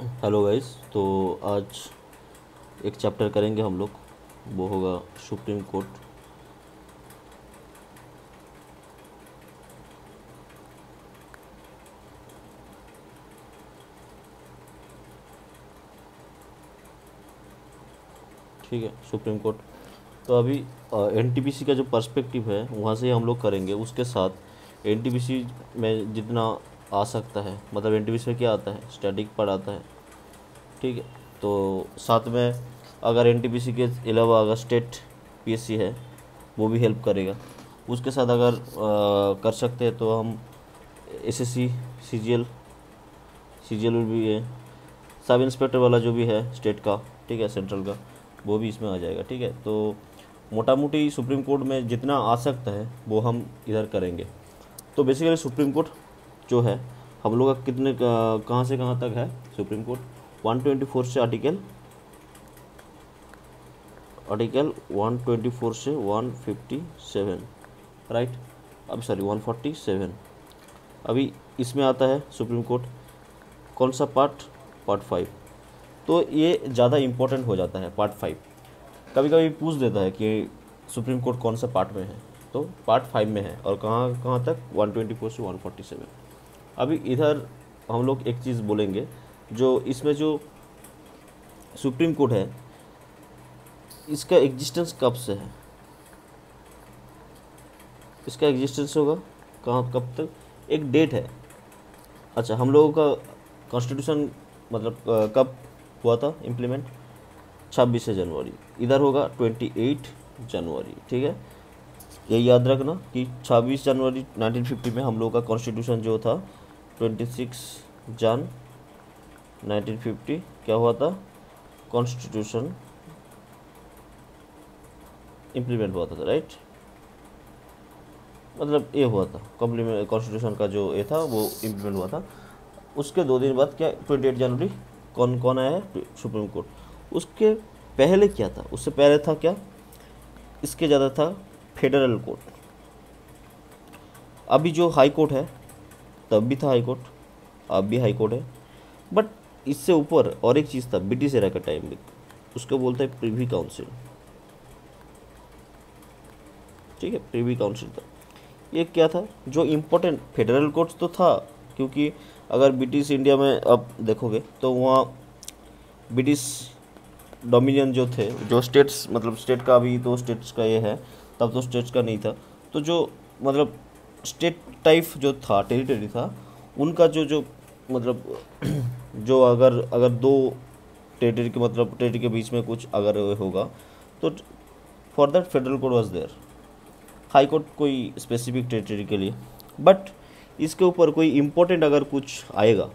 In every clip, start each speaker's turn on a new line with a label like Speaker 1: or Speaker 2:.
Speaker 1: Hello guys. तो आज एक चैप्टर करेंगे हम लोग, वो होगा सुप्रीम कोर्ट। ठीक है, सुप्रीम कोर्ट। तो अभी एनटीपीसी का जो पर्सपेक्टिव है वहाँ से हम लोग करेंगे। उसके साथ एनटीपीसी में जितना आ सकता है, मतलब एनटीपीसी में क्या आता है, स्टैटिक पार्ट आता है। ठीक है, तो साथ में अगर एनटीपीसी के अलावा अगर स्टेट पीएससी है वो भी हेल्प करेगा। उसके साथ अगर कर सकते हैं तो हम एसएससी, सीजीएल, सीजीएल भी है, सब इंस्पेक्टर वाला जो भी है स्टेट का, ठीक है, सेंट्रल का, वो भी इसमें आ जाएगा। ठीक है, तो मोटा मोटी सुप्रीम कोर्ट में जितना आ सकता है वो हम इधर करेंगे। तो बेसिकली सुप्रीम कोर्ट जो है हम लोग का कितने कहाँ से कहाँ तक है सुप्रीम कोर्ट, 124 से आर्टिकल आर्टिकल 124 से 157, राइट। अब सॉरी 147। अभी इसमें आता है सुप्रीम कोर्ट कौन सा पार्ट, पार्ट 5। तो ये ज़्यादा इम्पोर्टेंट हो जाता है पार्ट 5। कभी कभी पूछ देता है कि सुप्रीम कोर्ट कौन सा पार्ट में है, तो पार्ट 5 में है। और कहाँ कहाँ तक, 124 से 147। अभी इधर हम लोग एक चीज़ बोलेंगे, जो इसमें जो सुप्रीम कोर्ट है इसका एग्जिस्टेंस कब से है, इसका एग्जिस्टेंस होगा कहाँ कब तक, एक डेट है। अच्छा, हम लोगों का कॉन्स्टिट्यूशन मतलब कब हुआ था इम्प्लीमेंट, 26 जनवरी। इधर होगा 28 जनवरी। ठीक है, ये याद रखना कि 26 जनवरी 1950 में हम लोगों का कॉन्स्टिट्यूशन जो था, 26 जन 1950 क्या हुआ था, कॉन्स्टिट्यूशन इम्प्लीमेंट हुआ था, राइट। मतलब ये हुआ था कॉम्प्लीमेंट, कॉन्स्टिट्यूशन का जो ये था वो इम्प्लीमेंट हुआ था। उसके 2 दिन बाद क्या, 28 जनवरी कौन कौन आया है, सुप्रीम कोर्ट। उसके पहले क्या था, उससे पहले था क्या, इसके ज़्यादा था फेडरल कोर्ट। अभी जो हाई कोर्ट है, तब भी था हाई कोर्ट, अब भी हाई कोर्ट है। बट इससे ऊपर और एक चीज़ था ब्रिटिश एरा का टाइम में, उसको बोलते हैं प्रिवी काउंसिल। ठीक है, प्रिवी काउंसिल था। ये क्या था, जो इम्पोर्टेंट फेडरल कोर्ट तो था, क्योंकि अगर ब्रिटिश इंडिया में अब देखोगे तो वहाँ ब्रिटिश डोमिनियन जो थे, जो स्टेट्स, मतलब स्टेट का अभी तो स्टेट्स का ये है, तब तो स्टेट्स का नहीं था। तो जो मतलब स्टेट टाइप जो था, टेरिटरी था, उनका जो जो मतलब जो अगर अगर दो टेरिटरी के, मतलब टेरिटरी के बीच में कुछ अगर होगा तो for that federal code was there. High Court कोई स्पेसिफिक टेरिटरी के लिए, बट इसके ऊपर कोई इम्पोर्टेंट अगर कुछ आएगा,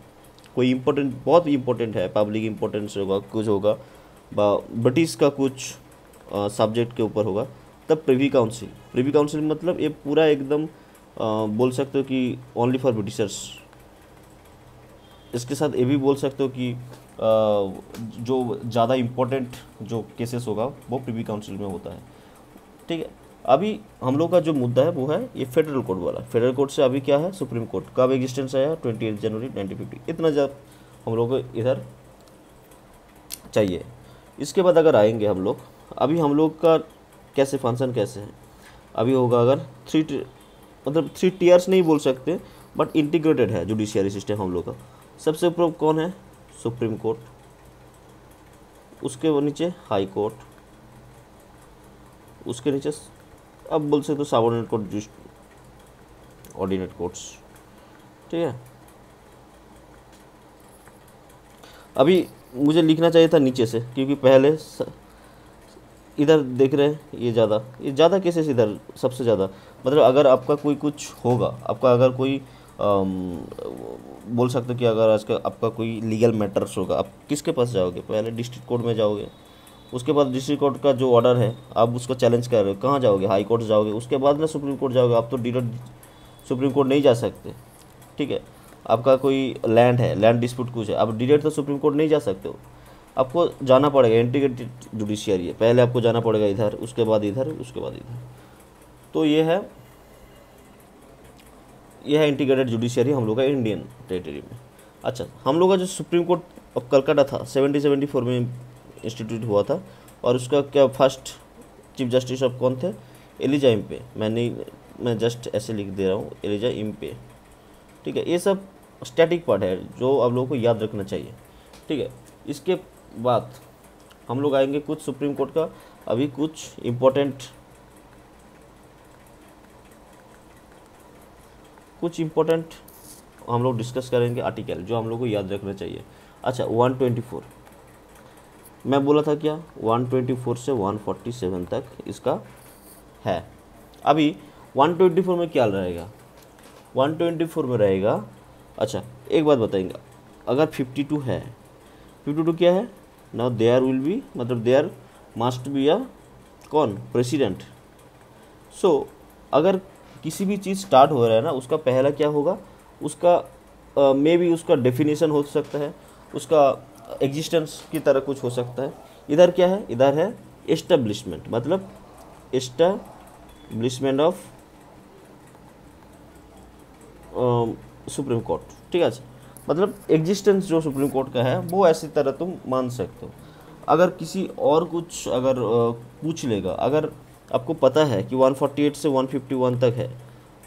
Speaker 1: कोई इम्पोर्टेंट, बहुत इम्पोर्टेंट है, पब्लिक इम्पोर्टेंस होगा, कुछ होगा, ब्रिटिश का कुछ सब्जेक्ट के ऊपर होगा, तब प्रिवी काउंसिल। प्रिवी काउंसिल मतलब ये पूरा एकदम बोल सकते हो कि ओनली फॉर ब्रिटिशर्स। इसके साथ ये भी बोल सकते हो कि जो ज़्यादा इम्पोर्टेंट जो केसेस होगा वो प्रिवी काउंसिल में होता है। ठीक है, अभी हम लोग का जो मुद्दा है वो है ये फेडरल कोर्ट वाला। फेडरल कोर्ट से अभी क्या है, सुप्रीम कोर्ट कब एग्जिस्टेंस आया, 28 जनवरी 1950। इतना जब हम लोग को इधर चाहिए। इसके बाद अगर आएंगे हम लोग, अभी हम लोग का कैसे फंक्शन कैसे है, अभी होगा अगर मतलब 3 टीयर्स नहीं बोल सकते, बट इंटीग्रेटेड है जुडिशियरी सिस्टम हम लोग का। सबसे ऊपर कौन है, सुप्रीम कोर्ट, उसके नीचे हाई कोर्ट, उसके नीचे अब बोल सकते तो सबऑर्डिनेट कोर्ट, ऑर्डिनेट कोर्ट्स। ठीक है, अभी मुझे लिखना चाहिए था नीचे से, क्योंकि पहले इधर देख रहे हैं ये ज़्यादा केसेस इधर सबसे ज़्यादा। मतलब अगर आपका कोई कुछ होगा, आपका अगर कोई बोल सकते हो कि अगर आज का आपका कोई लीगल मैटर्स होगा, आप किसके पास जाओगे, पहले डिस्ट्रिक्ट कोर्ट में जाओगे। उसके बाद डिस्ट्रिक्ट कोर्ट का जो ऑर्डर है आप उसको चैलेंज कर रहे हो, कहाँ जाओगे, हाई कोर्ट जाओगे, उसके बाद ना सुप्रीम कोर्ट जाओगे। आप तो डायरेक्ट सुप्रीम कोर्ट नहीं जा सकते। ठीक है, आपका कोई लैंड है, लैंड डिस्प्यूट कुछ है, आप डायरेक्ट तो सुप्रीम कोर्ट नहीं जा सकते हो, आपको जाना पड़ेगा। इंटीग्रेटेड जुडिशियरी है, पहले आपको जाना पड़ेगा इधर, उसके बाद इधर, उसके बाद इधर। तो ये है इंटीग्रेटेड जुडिशियरी हम लोग का इंडियन टेरिटरी में। अच्छा, हम लोग का जो सुप्रीम कोर्ट ऑफ कलकत्ता था, 1774 में इंस्टीट्यूट हुआ था। और उसका क्या फर्स्ट चीफ जस्टिस ऑफ कौन थे? Elijah Impey. मैं जस्ट ऐसे लिख दे रहा हूँ, एलिजा इम्पे। ठीक है, ये सब स्टैटिक पार्ट है जो आप लोगों को याद रखना चाहिए। ठीक है, इसके बाद हम लोग आएंगे कुछ सुप्रीम कोर्ट का अभी कुछ इम्पोर्टेंट हम लोग डिस्कस करेंगे आर्टिकल जो हम लोग को याद रखना चाहिए। अच्छा, 124 मैं बोला था क्या, 124 से 147 तक इसका है। अभी 124 में क्या रहेगा? 124 में रहेगा, अच्छा एक बात बताएंगे, अगर 52 है, 52 क्या है ना, देयर विल बी, मतलब देयर मस्ट बी अ कौन, प्रेसिडेंट। सो अगर किसी भी चीज़ स्टार्ट हो रहा है ना, उसका पहला क्या होगा, उसका मे बी उसका डेफिनेशन हो सकता है, उसका एग्जिस्टेंस की तरह कुछ हो सकता है। इधर क्या है, इधर है एस्टेब्लिशमेंट, मतलब एस्टेब्लिशमेंट ऑफ सुप्रीम कोर्ट। ठीक है, मतलब एग्जिस्टेंस जो सुप्रीम कोर्ट का है वो ऐसी तरह तुम मान सकते हो। अगर किसी और कुछ अगर पूछ लेगा, अगर आपको पता है कि 148 से 151 तक है,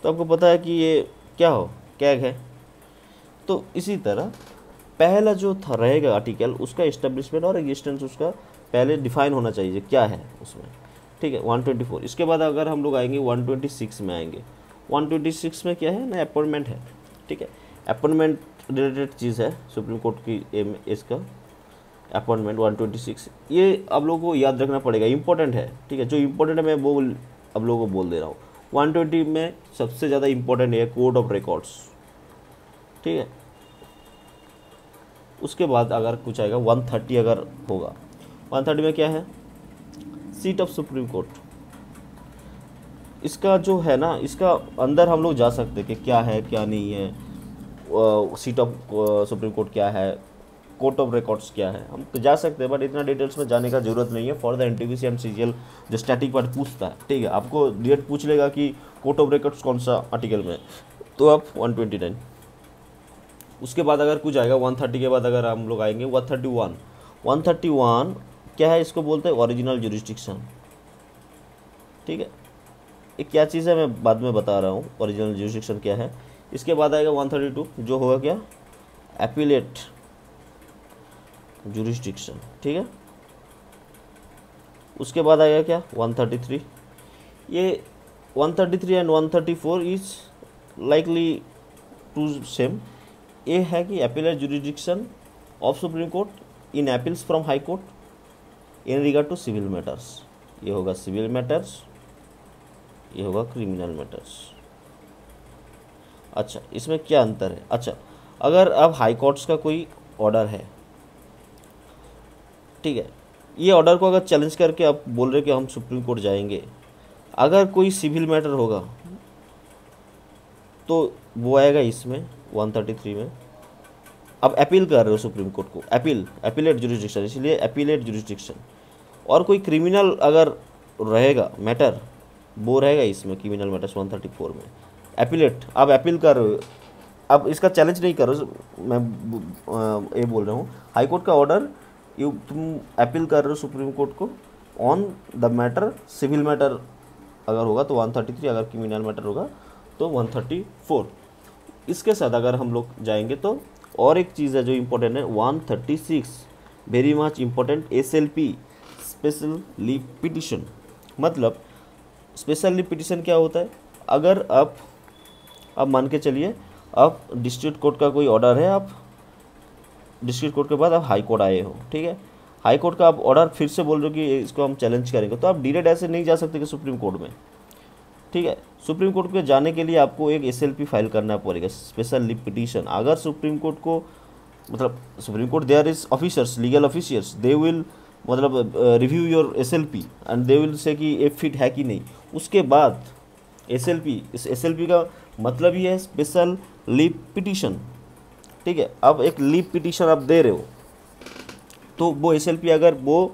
Speaker 1: तो आपको पता है कि ये क्या हो, कैग है। तो इसी तरह पहला जो था रहेगा आर्टिकल, उसका एस्टेब्लिशमेंट और एग्जिस्टेंस उसका पहले डिफाइन होना चाहिए क्या है उसमें। ठीक है, 124। इसके बाद अगर हम लोग आएंगे 126 में आएंगे, 126 में क्या है ना, अपॉइंटमेंट है। ठीक है, अपॉइंटमेंट रिलेटेड चीज़ है सुप्रीम कोर्ट की एम, इसका अपॉइंटमेंट 126, ये आप लोगों को याद रखना पड़ेगा, इंपॉर्टेंट है। ठीक है, जो इंपॉर्टेंट है मैं वो आप लोगों को बोल दे रहा हूँ। 120 में सबसे ज़्यादा इंपॉर्टेंट है कोड ऑफ रिकॉर्ड्स। ठीक है, उसके बाद अगर कुछ आएगा 130 अगर होगा, 130 में क्या है, सीट ऑफ सुप्रीम कोर्ट। इसका जो है ना, इसका अंदर हम लोग जा सकते हैं कि क्या है क्या नहीं है, सीट ऑफ सुप्रीम कोर्ट क्या है, कोर्ट ऑफ रिकॉर्ड्स क्या है, हम तो जा सकते हैं, बट इतना डिटेल्स में जाने का जरूरत नहीं है for the NTPC and CGL जो स्टैटिक पार्ट पूछता है। ठीक है, आपको डायरेक्ट पूछ लेगा कि कोर्ट ऑफ रिकॉर्ड्स कौन सा आर्टिकल में, तो आप 129। उसके बाद अगर कुछ आएगा 130 के बाद अगर हम लोग आएंगे 131, 131 क्या है, इसको बोलते हैं ओरिजिनल जुरिस्डिक्शन। ठीक है, ये क्या चीज़ है मैं बाद में बता रहा हूँ ओरिजिनल जुरिस्डिक्शन क्या है। इसके बाद आएगा 132 जो होगा क्या, एपीलेट जुरिस्डिक्शन। ठीक है, उसके बाद आएगा क्या 133। ये 133 and 134 is likely to same. ये है कि appellate jurisdiction of Supreme Court in appeals from High Court in regard to civil matters. ये होगा सिविल मैटर्स, ये होगा क्रिमिनल मैटर्स। अच्छा, इसमें क्या अंतर है? अच्छा, अगर अब हाई कोर्ट्स का कोई ऑर्डर है, ठीक है, ये ऑर्डर को अगर चैलेंज करके आप बोल रहे कि हम सुप्रीम कोर्ट जाएंगे, अगर कोई सिविल मैटर होगा तो वो आएगा इसमें 133 में। अब अपील कर रहे हो सुप्रीम कोर्ट को, अपीलेट जुरिस्डिक्शन, इसलिए अपीलेट जुरिस्डिक्शन। और कोई क्रिमिनल अगर रहेगा मैटर, वो रहेगा इसमें क्रिमिनल मैटर्स 134 में। अपीलेट, आप अपील कर रहे हो, अब इसका चैलेंज नहीं करो, मैं ये बोल रहा हूँ हाई कोर्ट का ऑर्डर तुम अपील कर रहे हो सुप्रीम कोर्ट को on the matter, civil matter अगर होगा तो 133, अगर क्रिमिनल मैटर होगा तो 134। इसके साथ अगर हम लोग जाएंगे तो और एक चीज़ है जो इम्पोर्टेंट है, 136 very much important, SLP special leave petition. मतलब स्पेशल लीव पिटिशन क्या होता है, अगर आप मान के चलिए आप डिस्ट्रिक्ट कोर्ट का कोई ऑर्डर है, आप डिस्ट्रिक्ट कोर्ट के बाद आप हाई कोर्ट आए हो, ठीक है, हाई कोर्ट का आप ऑर्डर फिर से बोल रहे हो कि इसको हम चैलेंज करेंगे, तो आप डायरेक्ट ऐसे नहीं जा सकते कि सुप्रीम कोर्ट में। ठीक है, सुप्रीम कोर्ट में जाने के लिए आपको एक SLP फाइल करना पड़ेगा, स्पेशल लीव पिटीशन। अगर सुप्रीम कोर्ट को, मतलब supreme court there is officers, legal officers, they will मतलब review your SLP and they will say कि ये फिट है कि नहीं। उसके बाद SLP, इस SLP का मतलब ही है स्पेशल लीव पिटीशन। ठीक है, अब एक लीव पिटीशन आप दे रहे हो तो वो SLP अगर वो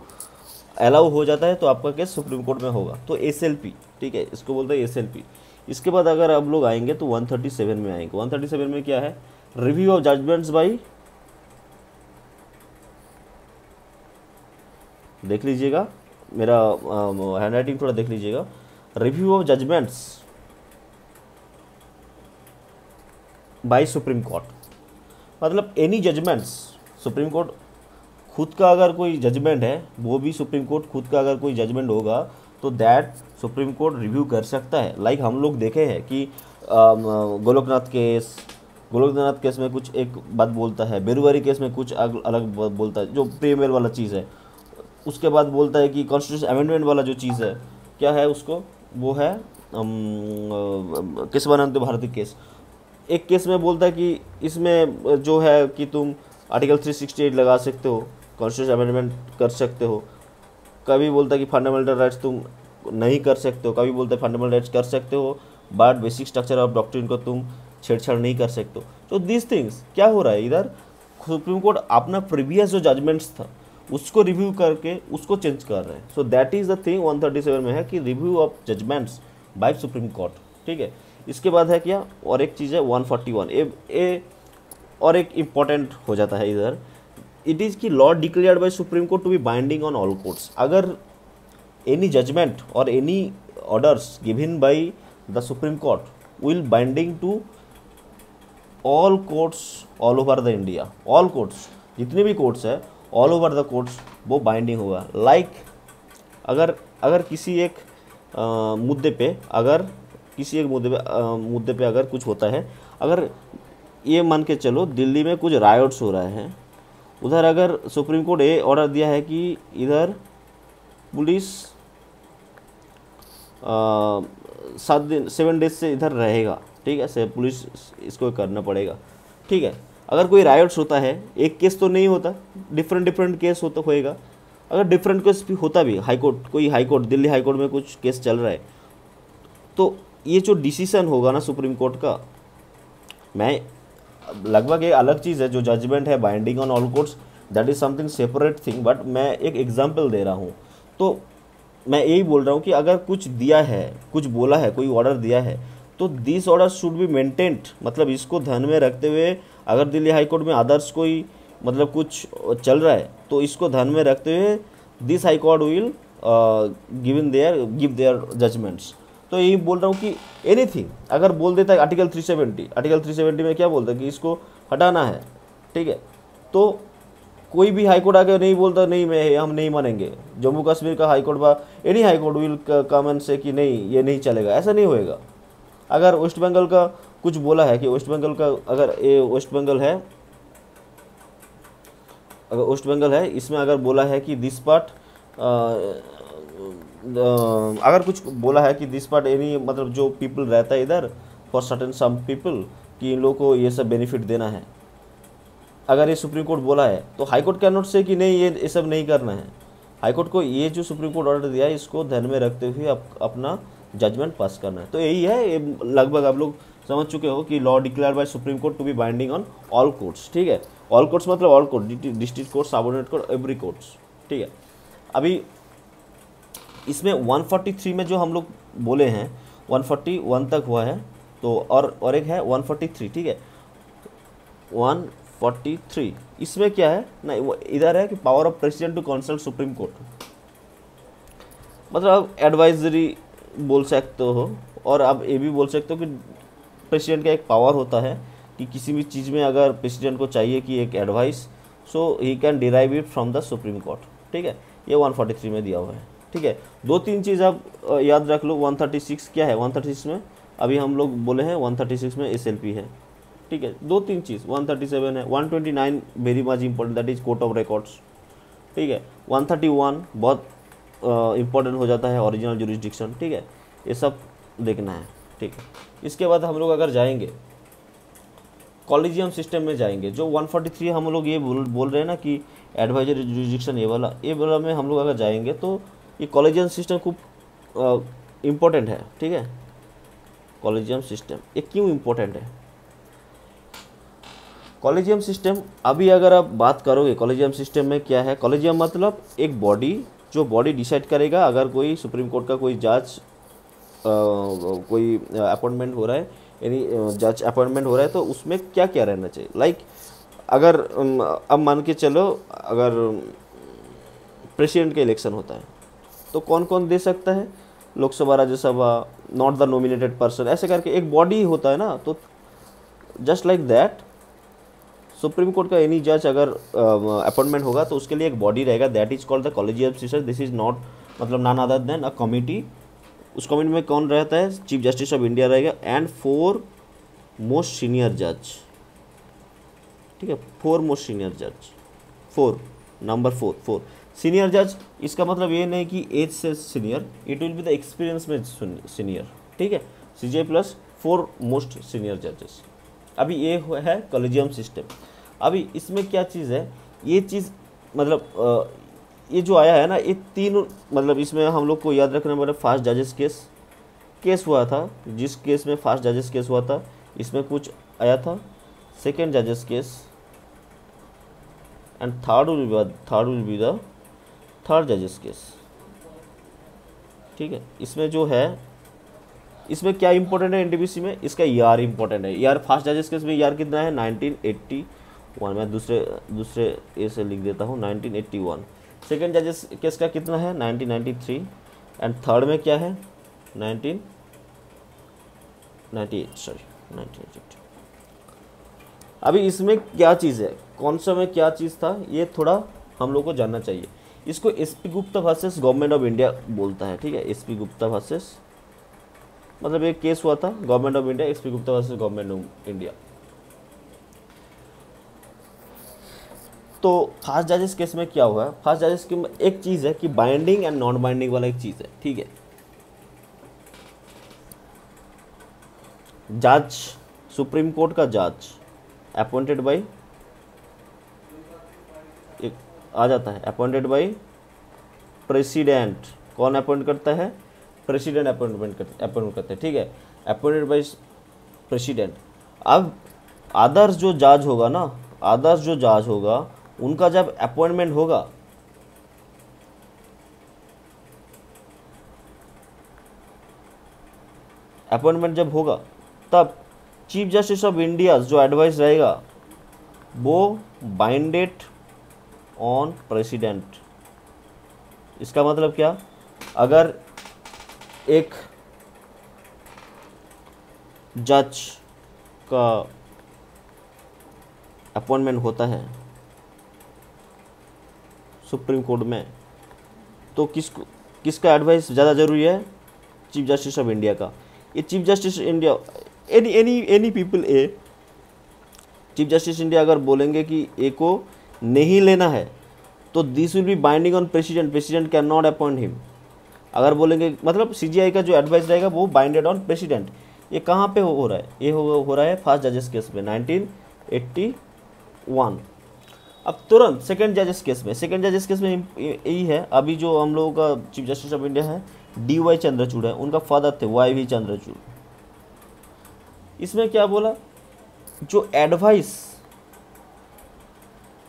Speaker 1: अलाउ हो जाता है तो आपका केस सुप्रीम कोर्ट में होगा, तो SLP, ठीक है, इसको बोलते हैं SLP। इसके बाद अगर आप लोग आएंगे तो 137 में आएंगे। 137 में क्या है, रिव्यू ऑफ जजमेंट्स बाय देख लीजिएगा, मेरा हैंड राइटिंग थोड़ा देख लीजिएगा। Review of judgments by Supreme Court, मतलब एनी जजमेंट्स, सुप्रीम कोर्ट खुद का अगर कोई जजमेंट है, वो भी सुप्रीम कोर्ट खुद का अगर कोई जजमेंट होगा तो दैट सुप्रीम कोर्ट रिव्यू कर सकता है। लाइक हम लोग देखे हैं कि गोलोकनाथ केस में कुछ एक बात बोलता है, बेरुवारी केस में कुछ अलग बोलता है, जो प्रीएमएल वाला चीज़ है। उसके बाद बोलता है कि कॉन्स्टिट्यूशन अमेंडमेंट वाला जो चीज़ है, क्या है उसको, वो है केशवानंद भारती केस। एक केस में बोलता है कि इसमें जो है कि तुम आर्टिकल 368 लगा सकते हो, कॉन्स्टिट्यूशन अमेंडमेंट कर सकते हो। कभी बोलता है कि फंडामेंटल राइट्स तुम नहीं कर सकते हो, कभी बोलता है फंडामेंटल राइट्स कर सकते हो but basic structure of doctrine को तुम छेड़छाड़ नहीं कर सकते हो। तो दिस थिंग्स क्या हो रहा है, इधर सुप्रीम कोर्ट अपना प्रीवियस जो जजमेंट्स था उसको रिव्यू करके उसको चेंज कर रहे हैं। So that is the thing 137 में है कि review of judgments by Supreme Court, ठीक है। इसके बाद है क्या, और एक चीज़ है 141 ए और एक इम्पॉर्टेंट हो जाता है इधर। It is key law declared by Supreme Court to be binding on all courts. अगर एनी जजमेंट और any orders given by the Supreme Court will binding to all courts all over the India, all courts जितने भी courts है all over the courts वो binding होगा। Like अगर किसी एक मुद्दे पे अगर कुछ होता है, अगर ये मान के चलो दिल्ली में कुछ रायोट्स हो रहे हैं, उधर अगर सुप्रीम कोर्ट ये ऑर्डर दिया है कि इधर पुलिस 7 डेज से इधर रहेगा, ठीक है, से पुलिस इसको करना पड़ेगा, ठीक है। अगर कोई रायोट्स होता है, एक केस तो नहीं होता, डिफरेंट केस होएगा। अगर डिफरेंट केस भी होता भी, दिल्ली हाई कोर्ट में कुछ केस चल रहा है, तो ये जो डिसीजन होगा ना सुप्रीम कोर्ट का, मैं लगभग एक अलग चीज़ है, जो जजमेंट है binding on all courts, that is something separate thing, but मैं एक एग्जांपल दे रहा हूँ। तो मैं यही बोल रहा हूँ कि अगर कुछ दिया है, कुछ बोला है, कोई ऑर्डर दिया है, तो this order should be maintained, मतलब इसको ध्यान में रखते हुए अगर दिल्ली हाई कोर्ट में अदर्स कोई मतलब कुछ चल रहा है, तो इसको ध्यान में रखते हुए this High Court will give their judgments. तो यही बोल रहा हूँ कि एनीथिंग अगर बोल देता है आर्टिकल 370 में क्या बोलता है कि इसको हटाना है, ठीक है, तो कोई भी हाई कोर्ट आके नहीं बोलता नहीं हम नहीं मानेंगे। जम्मू कश्मीर का हाई कोर्ट बा any high Court will come and से कि नहीं ये नहीं चलेगा, ऐसा नहीं होएगा। अगर वेस्ट बंगाल का कुछ बोला है कि वेस्ट बंगाल का, अगर ये वेस्ट बंगाल है, इसमें अगर बोला है कि दिस पार्ट अगर कुछ बोला है कि दिस पार्ट एनी, मतलब जो पीपल रहता है इधर फॉर सर्टेन सम पीपल, कि इन लोगों को ये सब बेनिफिट देना है, अगर ये सुप्रीम कोर्ट बोला है, तो हाई कोर्ट कैन नॉट से कि नहीं ये सब नहीं करना है। हाई कोर्ट को ये जो सुप्रीम कोर्ट ऑर्डर दिया है इसको ध्यान में रखते हुए अपना जजमेंट पास करना है। तो यही है, ये लगभग आप लोग समझ चुके हो कि law declare by Supreme Court to be binding on all courts, ठीक है। ऑल कोर्ट्स मतलब all court, district court, subordinate court, every courts, ठीक है। अभी इसमें 143 में जो हम लोग बोले हैं 141 तक हुआ है, तो और एक है 143, ठीक है। 143 इसमें क्या है ना, इधर है कि power of president to consult Supreme Court, मतलब आप एडवाइजरी बोल सकते हो, और आप ये भी बोल सकते हो कि प्रेसिडेंट का एक पावर होता है कि किसी भी चीज़ में अगर प्रेसिडेंट को चाहिए कि एक advice, so he can derive it from the Supreme Court, ठीक है। ये 143 में दिया हुआ है, ठीक है। 2-3 चीज़ आप याद रख लो। 136 क्या है, 136 में अभी हम लोग बोले हैं 136 में SLP है, ठीक है। 2-3 चीज़ 137 है, 129 very much important, that is court of records, ठीक है। 131 बहुत इंपॉर्टेंट हो जाता है, ओरिजिनल जुरिस्डिक्शन, ठीक है। ये सब देखना है, ठीक है। इसके बाद हम लोग अगर जाएंगे कॉलेजियम सिस्टम में जाएंगे, जो 143 हम लोग ये बोल रहे हैं ना कि एडवाइजरी जुरिस्डिक्शन, ये वाला में हम लोग अगर जाएंगे तो ये कॉलेजियम सिस्टम खूब इम्पोर्टेंट है, ठीक है। कॉलेजियम सिस्टम ये क्यों इम्पोर्टेंट है? कॉलेजियम सिस्टम अभी अगर आप बात करोगे कॉलेजियम सिस्टम में क्या है, कॉलेजियम मतलब एक बॉडी, जो बॉडी डिसाइड करेगा अगर कोई सुप्रीम कोर्ट का कोई जज कोई अपॉइंटमेंट हो रहा है, यानी जज अपॉइंटमेंट हो रहा है, तो उसमें क्या क्या रहना चाहिए। लाइक अगर अब मान के चलो, अगर प्रेसिडेंट का इलेक्शन होता है। तो कौन कौन दे सकता है, Lok Sabha, Rajya Sabha, not the nominated person, ऐसे करके एक बॉडी होता है ना। तो just like that supreme court का एनी जज अगर अपॉइंटमेंट होगा तो उसके लिए एक बॉडी रहेगा, that is called the collegium system. This is not मतलब none other than a committee. उस कमिटी में कौन रहता है, चीफ जस्टिस ऑफ इंडिया रहेगा एंड 4 मोस्ट सीनियर जज, ठीक है, 4 मोस्ट सीनियर जज, 4 नंबर 4 सीनियर जज। इसका मतलब ये नहीं कि एज से senior, it will be the experience में सीनियर, ठीक है, सीजीआई प्लस 4 मोस्ट सीनियर जजेस। अभी ये है कॉलेजियम सिस्टम। अभी इसमें क्या चीज़ है, ये चीज़ मतलब ये जो आया है ना, ये 3 मतलब इसमें हम लोग को याद रखना पड़ेगा। फास्ट जजेस केस हुआ था, जिस केस में फास्ट जजेस केस हुआ था इसमें कुछ आया था। सेकेंड जजेस case and third will be the third जजेस केस, ठीक है। इसमें जो है, इसमें क्या इंपॉर्टेंट है एनटीपीसी में, इसका ईआर इंपॉर्टेंट है। ईआर फास्ट जजेस केस में ईआर कितना है, 1981। मैं दूसरे ए से लिख देता हूँ, 1981। सेकेंड जजेस केस का कितना है, 1993। एंड थर्ड में क्या है, 1998। अभी इसमें क्या चीज़ है, कौन सा में क्या चीज़ था, ये थोड़ा हम लोग को जानना चाहिए। इसको SP Gupta versus government of India बोलता है, ठीक है। एसपी गुप्ता वर्सेस मतलब एक केस हुआ था government of India, SP Gupta versus government of India. तो फास्ट जजेस केस में क्या हुआ, फास्ट जजेस के में एक चीज़ है कि बाइंडिंग एंड नॉन बाइंडिंग वाला एक चीज़ है, ठीक है। जज, सुप्रीम कोर्ट का जज अपॉइंटेड बाय, एक आ जाता है अपॉइंटेड बाय प्रेसिडेंट। कौन अपॉइंट करता है, प्रेसिडेंट अपॉइंट करते हैं, ठीक है, अपॉइंटेड बाय प्रेसिडेंट। अब आदर्श जो जज होगा ना, आदर्श जो जज होगा उनका जब अपॉइंटमेंट होगा, अपॉइंटमेंट जब होगा तब चीफ जस्टिस ऑफ इंडिया जो एडवाइस रहेगा वो बाइंडेड ऑन प्रेसिडेंट। इसका मतलब क्या, अगर एक जज का अपॉइंटमेंट होता है सुप्रीम कोर्ट में, तो किसका एडवाइस ज़्यादा ज़रूरी है, चीफ जस्टिस ऑफ इंडिया का। ये chief justice India any people A, chief justice India अगर बोलेंगे कि ए को नहीं लेना है तो this will be binding on president, president can not appoint him. अगर बोलेंगे मतलब सीजीआई का जो एडवाइस रहेगा वो बाइंडेड ऑन प्रेसिडेंट। ये कहाँ पे हो रहा है, ये हो रहा है फास्ट जजेस केस में 1981। अब तुरंत सेकंड जजेस केस में, सेकंड जजेस केस में यही है, अभी जो हम लोगों का चीफ जस्टिस ऑफ इंडिया है DY चंद्रचूड़ है, उनका फादर थे YV चंद्रचूड़। इसमें क्या बोला, जो एडवाइस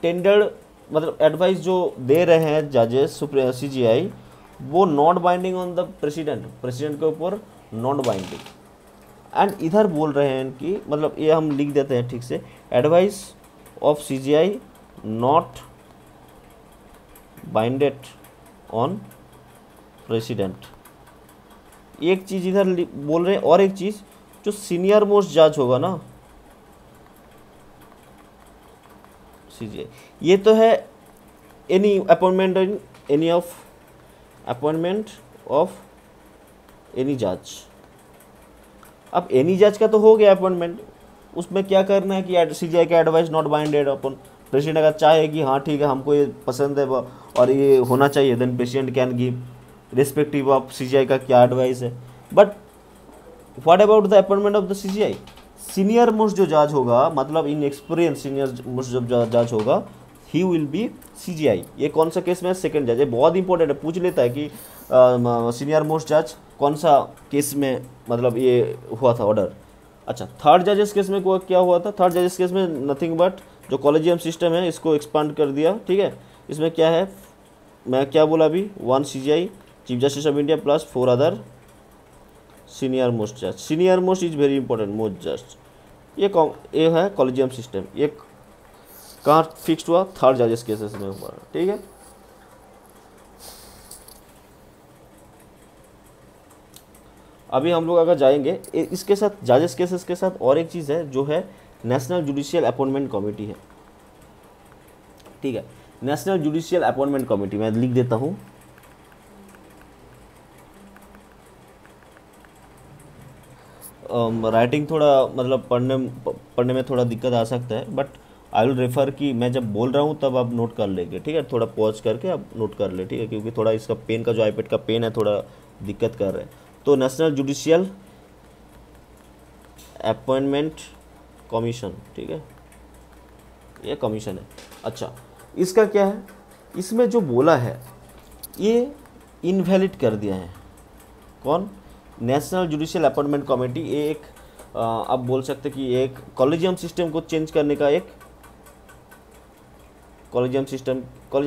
Speaker 1: टेंडर मतलब एडवाइस जो दे रहे हैं जजेस CGI, वो not binding on the president, president के ऊपर नॉट बाइंडिंग। एंड इधर बोल रहे हैं कि मतलब ये हम लिख देते हैं ठीक से, advice of CGI not binded on president. एक चीज़ इधर बोल रहे हैं, और एक चीज़ जो सीनियर मोस्ट जज होगा ना CGI, ये तो है any appointment in any of appointment of any जज। अब एनी जज का तो हो गया अपॉइंटमेंट, उसमें क्या करना है कि CGI का advice not binded upon, president अगर चाहे कि हाँ ठीक है हमको ये पसंद है और ये होना चाहिए, then president can give respective of CGI का क्या एडवाइस है। But what about the appointment of the CGI, senior most जो जज होगा मतलब इन एक्सपीरियंस सीनियर मोस्ट जो जज होगा ही विल बी CGI। ये कौन सा केस में, सेकंड जज। ये बहुत इंपॉर्टेंट है, पूछ लेता है कि सीनियर मोस्ट जज कौन सा केस में मतलब ये हुआ था ऑर्डर। अच्छा, थर्ड जजेस केस में क्या हुआ था, थर्ड जजेस केस में नथिंग बट जो कॉलेजियम सिस्टम है इसको एक्सपांड कर दिया, ठीक है। इसमें क्या है, मैं क्या बोला अभी, 1 CGI chief justice of India plus 4 other senior most जज। Senior most is very important, most जज। ये है कॉलेजियम सिस्टम, ये कहाँ फिक्स्ड हुआ, थर्ड जजेस केसेस में हुआ, ठीक है। अभी हम लोग अगर जाएंगे इसके साथ जजेस केसेस के साथ और एक चीज़ है जो है नेशनल जुडिशियल अपॉइंटमेंट कमेटी है, ठीक है। नेशनल जुडिशियल अपॉइंटमेंट कमेटी मैं लिख देता हूँ, राइटिंग थोड़ा मतलब पढ़ने में थोड़ा दिक्कत आ सकता है, बट आई विल रेफर कि मैं जब बोल रहा हूँ तब आप नोट कर लेंगे, ठीक है। थोड़ा पॉज करके आप नोट कर ले, ठीक है, क्योंकि थोड़ा इसका पेन का जो आईपैड का पेन है थोड़ा दिक्कत कर रहा है। तो नेशनल जुडिशियल अपॉइंटमेंट कमीशन, ठीक है, ये कमीशन है। अच्छा, इसका क्या है, इसमें जो बोला है ये इनवैलिड कर दिया है। कौन? National judicial appointment committee. ये एक आप बोल सकते कि एक कॉलेजियम सिस्टम को चेंज करने का एक कॉलेजियम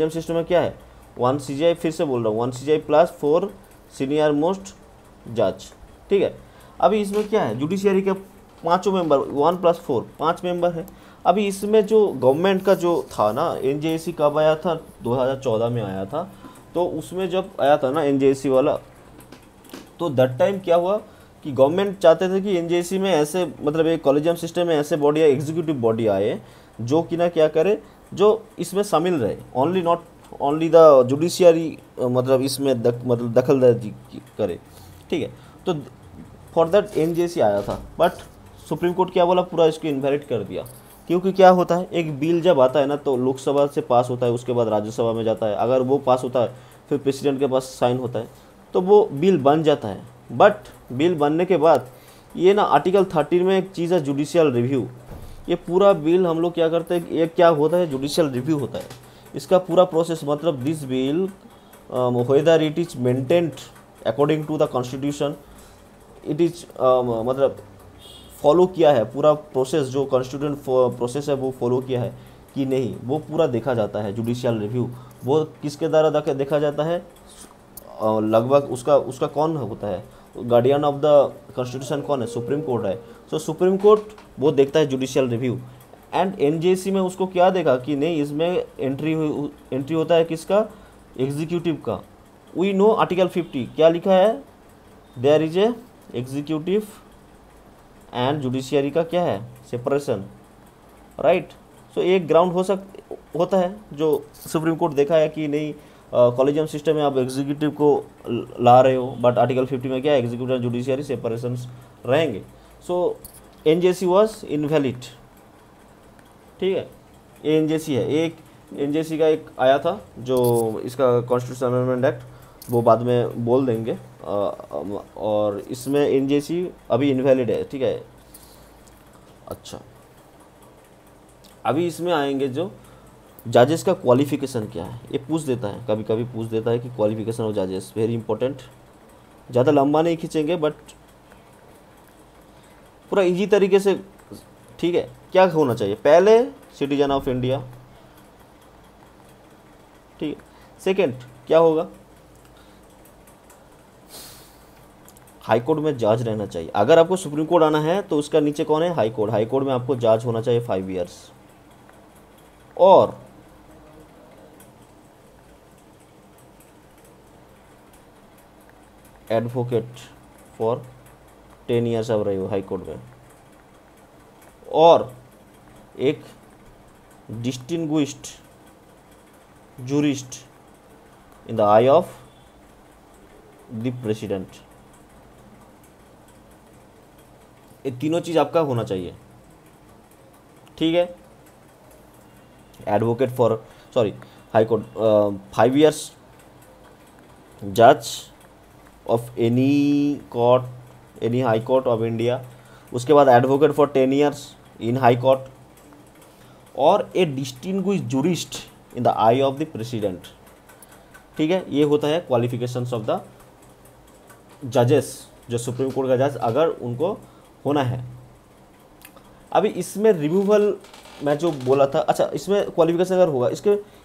Speaker 1: सिस्टम में क्या है, 1 CJI, फिर से बोल रहा हूँ 1 CJI प्लस 4 सीनियर मोस्ट जज, ठीक है। अभी इसमें क्या है, जुडिशियरी के 5 मेंबर, 1 + 4 5 मेंबर है। अभी इसमें जो गवर्नमेंट का जो था ना, NJSC कब आया था, 2014 में आया था। तो उसमें जब आया था ना NJSC वाला, तो दैट टाइम क्या हुआ कि गवर्नमेंट चाहते थे कि NJSC में ऐसे मतलब एक कॉलेजियम सिस्टम में ऐसे बॉडी या एग्जीक्यूटिव बॉडी आए जो कि ना क्या करे, जो इसमें शामिल रहे, नॉट ओनली द जुडिशियरी, मतलब इसमें मतलब दखलंदाजी करे, ठीक है। तो फॉर दैट NJSC आया था, बट सुप्रीम कोर्ट क्या बोला, पूरा इसको इनवैलिड कर दिया। क्योंकि क्या होता है, एक बिल जब आता है ना तो लोकसभा से पास होता है, उसके बाद राज्यसभा में जाता है, अगर वो पास होता है फिर प्रेसिडेंट के पास साइन होता है, तो वो बिल बन जाता है। बट बिल बनने के बाद ये ना आर्टिकल 13 में एक चीज़ है जुडिशियल रिव्यू। ये पूरा बिल हम लोग क्या करते हैं, ये क्या होता है, जुडिशियल रिव्यू होता है इसका पूरा प्रोसेस। मतलब this bill whether it is maintained according to the constitution, it is मतलब फॉलो किया है, पूरा प्रोसेस जो कॉन्स्टिट्यूशन प्रोसेस है वो फॉलो किया है कि नहीं, वो पूरा देखा जाता है। जुडिशियल रिव्यू वो किसके द्वारा देखा जाता है, लगभग उसका कौन होता है, गार्डियन ऑफ द कॉन्स्टिट्यूशन कौन है, सुप्रीम कोर्ट है। सो सुप्रीम कोर्ट वो देखता है जुडिशियल रिव्यू। एंड NJSC में उसको क्या देखा कि नहीं, इसमें एंट्री होता है किसका, एग्जीक्यूटिव का। वी नो आर्टिकल 50 क्या लिखा है, there is a executive and judiciary का क्या है, सेपरेशन, राइट। सो एक ग्राउंड होता है जो सुप्रीम कोर्ट देखा है कि नहीं, कॉलेजियम सिस्टम में आप एग्जीक्यूटिव को ला रहे हो, बट आर्टिकल 50 में क्या है, एग्जीक्यूटिव एंड जुडिशियरी सेपरेशन रहेंगे। सो NJSC वॉज इनवैलिड, ठीक है। ये NJSC है, एक NJSC का एक आया था जो इसका कॉन्स्टिट्यूशन अमेंडमेंट एक्ट, वो बाद में बोल देंगे। और इसमें NJSC अभी इनवैलिड है, ठीक है। अच्छा, अभी इसमें आएंगे जो जजेस का क्वालिफिकेशन क्या है, ये पूछ देता है, कभी कभी पूछ देता है कि क्वालिफिकेशन ऑफ जजेस, वेरी इंपॉर्टेंट। ज़्यादा लंबा नहीं खींचेंगे, बट पूरा इजी तरीके से, ठीक है। क्या होना चाहिए, पहले सिटीजन ऑफ इंडिया, ठीक है। सेकंड क्या होगा, हाई कोर्ट में जज रहना चाहिए। अगर आपको सुप्रीम कोर्ट आना है तो उसका नीचे कौन है, हाई कोर्ट। हाई कोर्ट में आपको जज होना चाहिए 5 ईयर्स। और एडवोकेट फॉर 10 ईयर्स आप रहे हो हाई कोर्ट में। और एक distinguished jurist in the eye of the president. ये तीनों चीज आपका होना चाहिए, ठीक है। Advocate for high court, 5 years जज of any court, any high court of India. उसके बाद advocate for 10 years in high court, और a distinguished jurist in the eye of the president, ठीक है। ये होता है क्वालिफिकेशंस ऑफ द जजेस, जो सुप्रीम कोर्ट का जज अगर उनको होना है। अभी इसमें रिमूवल मैं जो बोला था, अच्छा इसमें क्वालिफिकेशन अगर होगा,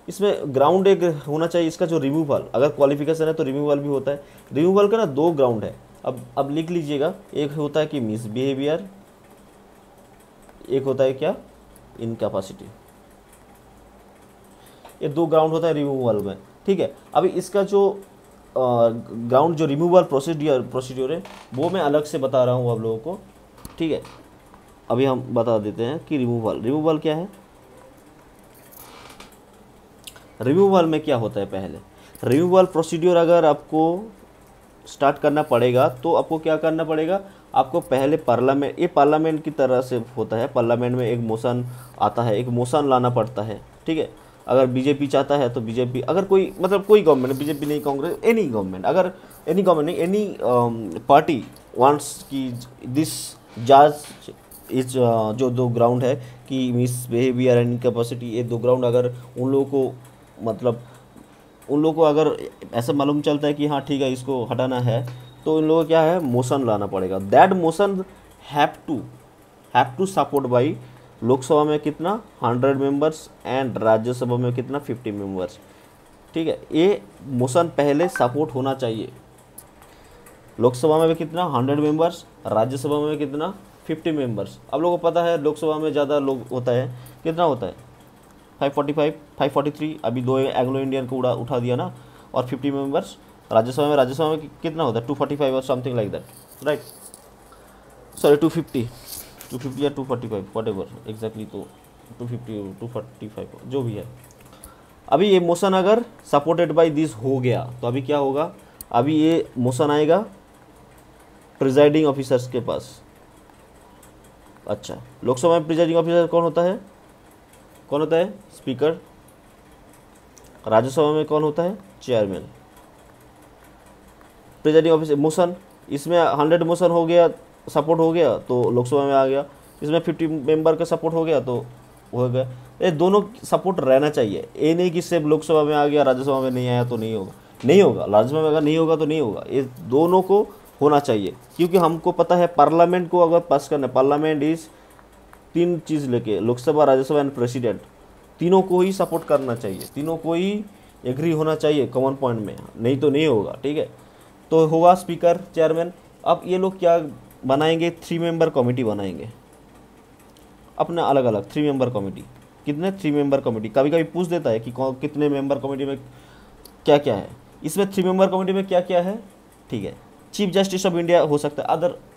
Speaker 1: इसमें ग्राउंड एक होना चाहिए इसका, जो रिमूवल, अगर क्वालिफिकेशन है तो रिमूवल भी होता है। रिमूवल का ना 2 ग्राउंड है, अब लिख लीजिएगा। एक होता है कि मिसबिहेवियर, एक होता है क्या, इनकैपेसिटी। ये 2 ग्राउंड होता है रिमूवल में, ठीक है। अभी इसका जो ग्राउंड जो रिमूवल प्रोसीड्योर है वो मैं अलग से बता रहा हूँ आप लोगों को, ठीक है। अभी हम बता देते हैं कि रिमूवल क्या है। रिमूवल में क्या होता है, पहले रिमूवल प्रोसीड्योर अगर आपको स्टार्ट करना पड़ेगा तो आपको क्या करना पड़ेगा, आपको पहले पार्लियामेंट, ये पार्लियामेंट की तरह से होता है, पार्लियामेंट में एक मोशन आता है, एक मोशन लाना पड़ता है, ठीक है। अगर बीजेपी चाहता है तो बीजेपी, अगर कोई मतलब कोई गवर्नमेंट, बीजेपी नहीं कांग्रेस, एनी गवर्नमेंट, अगर एनी गवर्नमेंट नहीं, एनी पार्टी वांट्स की दिस जज इस जो दो ग्राउंड है कि मिस बिहेवियर एंड इनकैपेसिटी, ये दो ग्राउंड अगर उन लोगों को मतलब उन लोगों को अगर ऐसा मालूम चलता है कि हाँ ठीक है इसको हटाना है, तो इन लोगों को क्या है, मोशन लाना पड़ेगा। That motion have to support by Lok Sabha में कितना 100 मेंबर्स एंड राज्यसभा में कितना 50 मेंबर्स, ठीक है। ये मोशन पहले सपोर्ट होना चाहिए। लोकसभा में कितना 100 मेंबर्स, राज्यसभा में कितना 50 मेंबर्स। अब लोगों को पता है लोकसभा में ज़्यादा लोग होता है, कितना होता है 545 543, अभी 2 एंग्लो इंडियन को उठा दिया ना, और 50 मेंबर्स राज्यसभा में कितना होता है 245 और something like that, right, sorry 250 या 245 व्हाटएवर एग्जैक्टली, तो 250 245 जो भी है। अभी ये मोशन अगर सपोर्टेड बाय दिस हो गया तो अभी क्या होगा, अभी ये मोशन आएगा प्रिजाइडिंग ऑफिसर्स के पास। अच्छा, लोकसभा में प्रिजाइडिंग ऑफिसर कौन होता है, स्पीकर। राज्यसभा में कौन होता है, चेयरमैन। प्रिजाइडिंग ऑफिसर मोशन, इसमें 100 मोशन हो गया, सपोर्ट हो गया तो लोकसभा में आ गया, इसमें 50 मेंबर का सपोर्ट हो गया तो हो गया। ये दोनों सपोर्ट रहना चाहिए, ये नहीं कि सिर्फ लोकसभा में आ गया राज्यसभा में नहीं आया तो नहीं होगा, राज्यसभा में अगर नहीं होगा तो नहीं होगा, ये दोनों को होना चाहिए। क्योंकि हमको पता है पार्लियामेंट को अगर पास करना है, पार्लियामेंट इज 3 चीज़ लेके, लोकसभा राज्यसभा एंड प्रेसिडेंट, तीनों को ही सपोर्ट करना चाहिए, तीनों को ही एग्री होना चाहिए कॉमन पॉइंट में, नहीं तो नहीं होगा, ठीक है। तो होगा स्पीकर, चेयरमैन। अब ये लोग क्या बनाएंगे, 3 मेंबर कमेटी बनाएंगे अपना अलग अलग, 3 मेंबर कमेटी। कितने, 3 मेंबर कमेटी। कभी कभी पूछ देता है कि कितने मेंबर कमेटी में क्या क्या है। इसमें 3 मेंबर कमेटी में क्या क्या है, ठीक है। चीफ जस्टिस ऑफ इंडिया हो सकता है,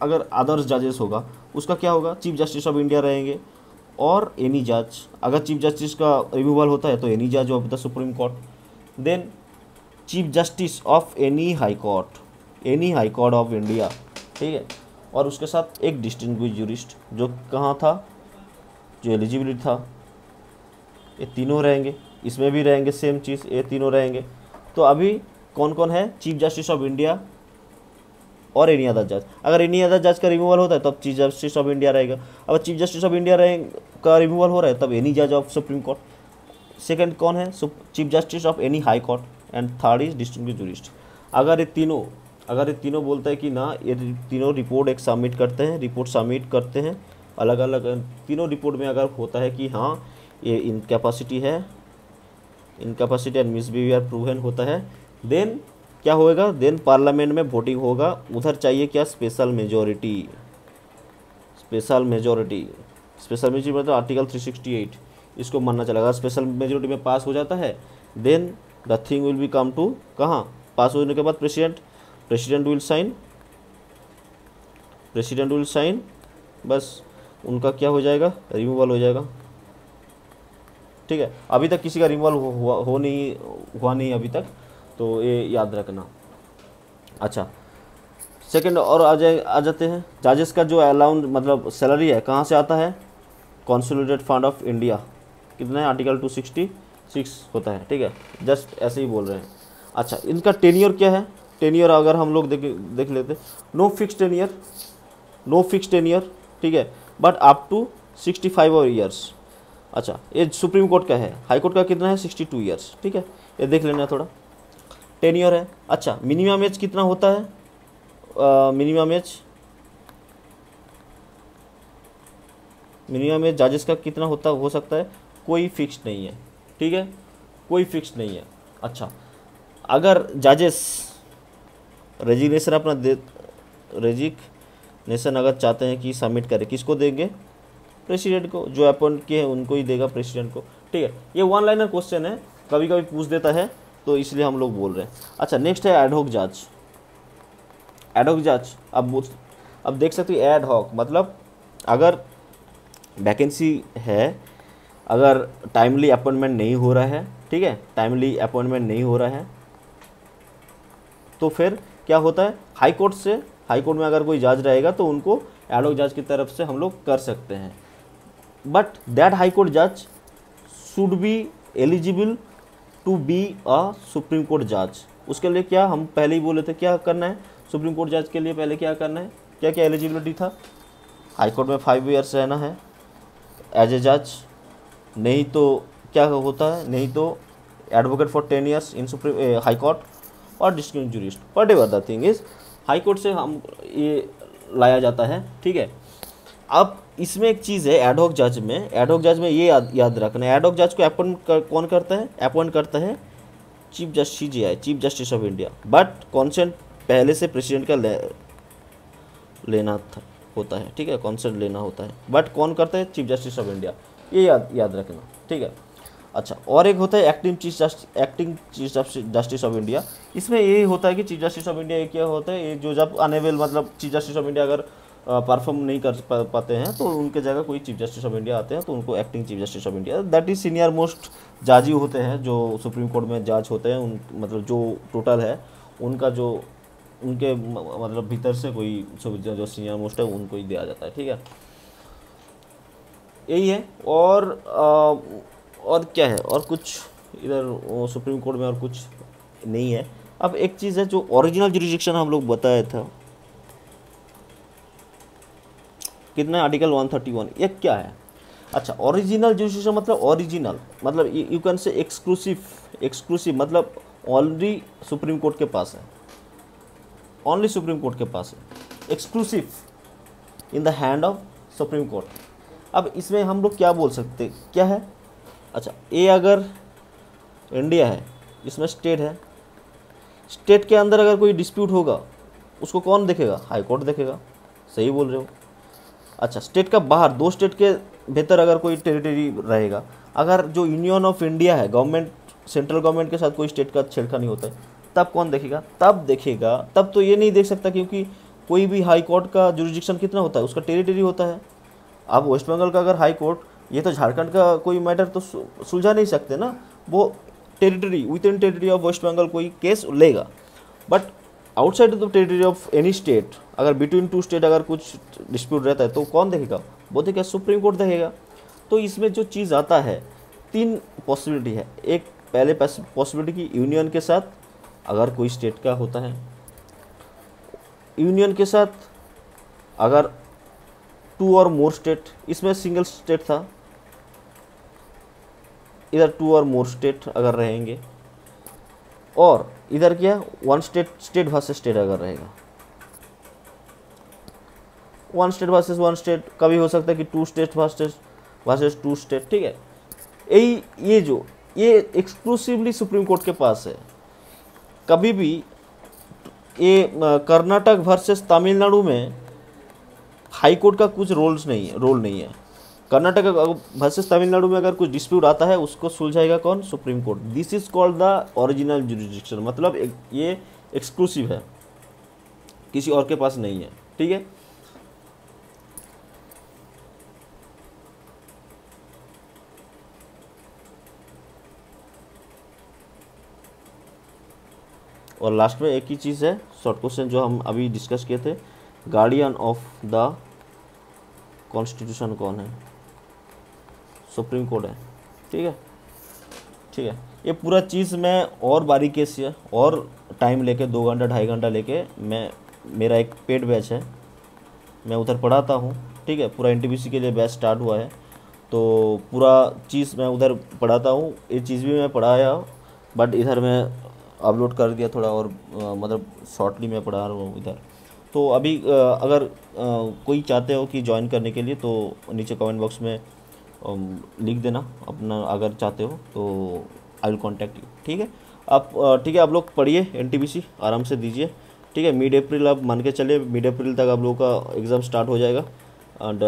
Speaker 1: अगर अदर्स जजेस होगा उसका क्या होगा, चीफ जस्टिस ऑफ इंडिया रहेंगे, और एनी जज, अगर चीफ जस्टिस का रिमूवल होता है तो एनी जज of the Supreme Court, then chief justice of any high court of India, ठीक है। और उसके साथ एक डिस्टिंग्विश्ड ज्यूरिस्ट जो कहाँ था, जो एलिजिबिलिटी था, ये तीनों रहेंगे, इसमें भी रहेंगे सेम चीज़, ये तीनों रहेंगे। तो अभी कौन कौन है, चीफ जस्टिस ऑफ इंडिया और एनी अदर जज। अगर एनी अदर जज का रिमूवल होता है तब चीफ जस्टिस ऑफ इंडिया रहेगा। अगर चीफ जस्टिस ऑफ इंडिया का रिमूवल हो रहा है तब एनी जज ऑफ सुप्रीम कोर्ट। सेकंड कौन है, chief justice of any high court, and third is distinguished jurist. अगर ये तीनों बोलता है कि ना, ये तीनों रिपोर्ट एक सबमिट करते हैं अलग अलग, तीनों रिपोर्ट में अगर होता है कि हाँ ये इनकैपेसिटी एंड मिसबिहेवियर प्रूवन होता है, देन क्या होएगा, देन पार्लियामेंट में वोटिंग होगा। उधर चाहिए क्या, स्पेशल मेजोरिटी मतलब आर्टिकल 368, इसको मानना चलेगा। स्पेशल मेजोरिटी में पास हो जाता है, then the thing will be come to कहाँ, पास होने के बाद प्रेसिडेंट विल साइन, बस उनका क्या हो जाएगा, रिमूवल हो जाएगा, ठीक है। अभी तक किसी का रिमूवल हुआ नहीं अभी तक, तो ये याद रखना। अच्छा, सेकंड और आ जाते हैं, जजेस का जो अलाउंस मतलब सैलरी है कहाँ से आता है, कंसोलिडेटेड फंड ऑफ इंडिया, कितना है, आर्टिकल 266 होता है, ठीक है। जस्ट ऐसे ही बोल रहे हैं। अच्छा, इनका टेन्योर क्या है, टेन्योर अगर हम लोग देख लेते, नो फिक्स टेन्योर, ठीक है, बट अप टू 65 ईयर्स। अच्छा, ये सुप्रीम कोर्ट का है, हाई कोर्ट का कितना है 62 ईयर्स, ठीक है, ये देख लेना थोड़ा, टेन्योर है। अच्छा, मिनिमम एज कितना होता है, मिनिमम एज जजेस का कितना हो सकता है, कोई फिक्स नहीं है, ठीक है, कोई फिक्स नहीं है। अच्छा, अगर जजेस रेजिग्नेशन अगर चाहते हैं कि सबमिट करें, किसको देंगे, प्रेसिडेंट को, जो अपॉइंट किए हैं उनको ही देगा, प्रेसिडेंट को, ठीक है। ये 1 लाइनर क्वेश्चन है, कभी कभी पूछ देता है, तो इसलिए हम लोग बोल रहे हैं। अच्छा, नेक्स्ट है एडहॉक जांच। एडहॉक जांच, अब देख सकते हो एडहॉक मतलब अगर वैकेंसी है, अगर टाइमली अपॉइंटमेंट नहीं हो रहा है, ठीक है, टाइमली अपॉइंटमेंट नहीं हो रहा है, तो फिर क्या होता है, हाई कोर्ट से, हाई कोर्ट में अगर कोई जज रहेगा तो उनको एडहॉक जज की तरफ से हम लोग कर सकते हैं। बट दैट हाई कोर्ट जज should be eligible to be a supreme court जज। उसके लिए क्या हम पहले ही बोले थे, क्या करना है सुप्रीम कोर्ट जज के लिए, पहले क्या करना है, क्या क्या एलिजिबिलिटी था, हाई कोर्ट में 5 ईयर्स रहना है एज ए जज, नहीं तो क्या होता है, नहीं तो advocate for 10 years in supreme high court और district jurist, whatever the thing is, high court से हम ये लाया जाता है, ठीक है। अब इसमें एक चीज़ है एडहॉक जज में, एडहॉक जज में ये याद रखना है, एडहॉक जज को कौन करता है, अपॉइंट करता है chief justice, CJI, chief justice of India, but consent पहले से प्रेसिडेंट का लेना था होता है, ठीक है, कॉन्सेंट लेना होता है, बट कौन करता है, चीफ जस्टिस ऑफ इंडिया, ये याद रखना, ठीक है। अच्छा, और एक होता है acting chief justice of India. इसमें ये होता है कि चीफ जस्टिस ऑफ इंडिया क्या होता है, ये जो जब अनेबल मतलब चीफ जस्टिस ऑफ इंडिया अगर परफॉर्म नहीं कर पाते हैं तो उनके जगह कोई चीफ जस्टिस ऑफ इंडिया आते हैं, तो उनको acting chief justice of India, that is senior most जज ही होते हैं जो सुप्रीम कोर्ट में जज होते हैं, उन मतलब जो टोटल है उनका जो उनके मतलब भीतर से कोई जो सीनियर मोस्ट है उनको ही दिया जाता है, ठीक है, यही है। और क्या है, और कुछ इधर सुप्रीम कोर्ट में और कुछ नहीं है। अब एक चीज़ है जो ओरिजिनल जुरिडिक्शन हम लोग बताया था, कितना, आर्टिकल 131, ये क्या है। अच्छा, ओरिजिनल जुरिडिक्शन मतलब ओरिजिनल मतलब यू कैन से एक्सक्लूसिव मतलब ऑलरेडी सुप्रीम कोर्ट के पास है, ओनली सुप्रीम कोर्ट के पास है, exclusive in the hand of Supreme court. अब इसमें हम लोग क्या बोल सकते, क्या है, अच्छा, ये अगर इंडिया है, इसमें स्टेट है, स्टेट के अंदर अगर कोई डिस्प्यूट होगा उसको कौन देखेगा, हाई कोर्ट देखेगा, सही बोल रहे हो। अच्छा, स्टेट का बाहर, 2 स्टेट के भीतर अगर कोई टेरिटरी रहेगा, अगर जो यूनियन ऑफ इंडिया है, गवर्नमेंट सेंट्रल गवर्नमेंट के साथ कोई स्टेट का छेड़खानी होता है, तब कौन देखेगा, तब देखेगा, तब तो ये नहीं देख सकता, क्योंकि कोई भी हाई कोर्ट का जुरिडिक्शन कितना होता है, उसका टेरिटरी होता है। अब वेस्ट बंगाल का अगर हाई कोर्ट, ये तो झारखंड का कोई मैटर तो सुलझा नहीं सकते ना, वो territory within territory of West Bengal कोई केस लेगा, but outside the territory of any state, अगर बिटवीन 2 स्टेट अगर कुछ डिस्प्यूट रहता है तो कौन देखेगा, वो देखेगा सुप्रीम कोर्ट देखेगा। तो इसमें जो चीज़ आता है, 3 पॉसिबिलिटी है, एक पहले पॉसिबिलिटी की यूनियन के साथ अगर कोई स्टेट का होता है, यूनियन के साथ अगर 2 और मोर स्टेट, इसमें सिंगल स्टेट था, इधर 2 और मोर स्टेट अगर रहेंगे, और इधर क्या 1 स्टेट वर्सेस स्टेट अगर रहेगा, 1 स्टेट वर्सेस 1 स्टेट, कभी हो सकता है कि 2 स्टेट वर्सेस 2 स्टेट, ठीक है। ये एक्सक्लूसिवली सुप्रीम कोर्ट के पास है। कभी भी ये कर्नाटक वर्सेस तमिलनाडु में हाई कोर्ट का कुछ रोल नहीं है। कर्नाटक वर्सेस तमिलनाडु में अगर कुछ डिस्प्यूट आता है उसको सुलझाएगा कौन, supreme court. This is called the original jurisdiction, मतलब ये एक्सक्लूसिव है, किसी और के पास नहीं है, ठीक है। और लास्ट में एक ही चीज़ है, शॉर्ट क्वेश्चन जो हम अभी डिस्कस किए थे, गार्डियन ऑफ द कॉन्स्टिट्यूशन कौन है, सुप्रीम कोर्ट है, ठीक है, ठीक है। ये पूरा चीज़ मैं और बारीकी से और टाइम लेके 2 घंटा 2.5 घंटा लेके मेरा एक पेड बैच है, मैं उधर पढ़ाता हूँ, ठीक है। पूरा NTPC के लिए बैच स्टार्ट हुआ है, तो पूरा चीज़ मैं उधर पढ़ाता हूँ। ये चीज़ भी मैं पढ़ाया, बट इधर मैं अपलोड कर दिया थोड़ा, और मतलब शॉर्टली मैं पढ़ा रहा हूँ इधर। तो अभी अगर कोई चाहते हो कि ज्वाइन करने के लिए, तो नीचे कमेंट बॉक्स में लिख देना अपना, अगर चाहते हो तो आई विल कॉन्टैक्ट यू, ठीक है। आप ठीक है, आप लोग पढ़िए, NTPC आराम से दीजिए, ठीक है। मिड अप्रैल आप मान के चलिए, मिड अप्रैल तक आप लोगों का एग्ज़ाम स्टार्ट हो जाएगा, एंड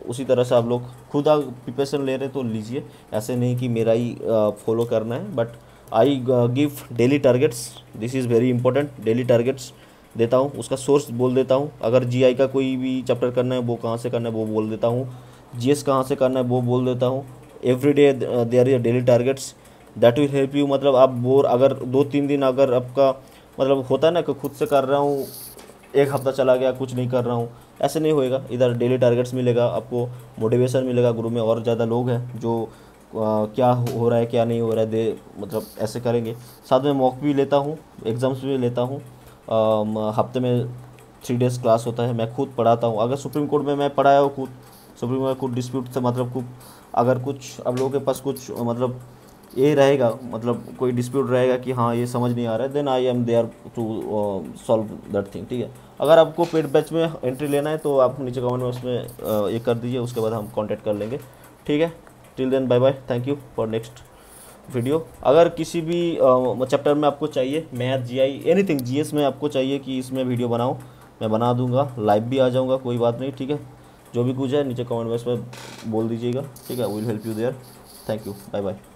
Speaker 1: उसी तरह से आप लोग खुद प्रिपरेशन ले रहे तो लीजिए, ऐसे नहीं कि मेरा ही फॉलो करना है, but I give daily targets, this is very important, daily targets देता हूँ। उसका सोर्स बोल देता हूँ, अगर जीआई का कोई भी चैप्टर करना है वो कहाँ से करना है वो बोल देता हूँ, जीएस कहाँ से करना है वो बोल देता हूँ। Every day there is daily targets that will help you. मतलब आप बोर अगर 2-3 दिन अगर आपका मतलब होता है ना कि खुद से कर रहा हूँ, एक हफ्ता चला गया कुछ नहीं कर रहा हूँ, ऐसे नहीं होएगा। इधर डेली टारगेट्स मिलेगा आपको, मोटिवेशन मिलेगा, ग्रुप में और ज़्यादा लोग हैं जो क्या हो रहा है क्या नहीं हो रहा है दे मतलब ऐसे करेंगे। साथ में मॉक भी लेता हूँ, एग्ज़ाम्स भी लेता हूँ। हफ्ते में 3 डेज़ क्लास होता है, मैं खुद पढ़ाता हूँ। अगर सुप्रीम कोर्ट में मैं पढ़ाया हूँ खुद, सुप्रीम कोर्ट कुछ डिस्प्यूट से मतलब कुछ अगर कुछ अब लोगों के पास कुछ मतलब ये रहेगा, मतलब कोई डिस्प्यूट रहेगा कि हाँ ये समझ नहीं आ रहा है, then I am there to solve that thing, ठीक है। अगर आपको पेड बैच में एंट्री लेना है तो आप नीचे कमेंट में उसमें ये कर दीजिए, उसके बाद हम कांटेक्ट कर लेंगे, ठीक है। Till then bye bye, thank you for next video. अगर किसी भी चैप्टर में आपको चाहिए, मैथ जीआई एनीथिंग जीएस में आपको चाहिए कि इसमें वीडियो बनाऊँ, मैं बना दूंगा, लाइव भी आ जाऊंगा, कोई बात नहीं, ठीक है। जो भी कुछ है नीचे कमेंट बॉक्स में बोल दीजिएगा, ठीक है, will help you there. Thank you, bye bye.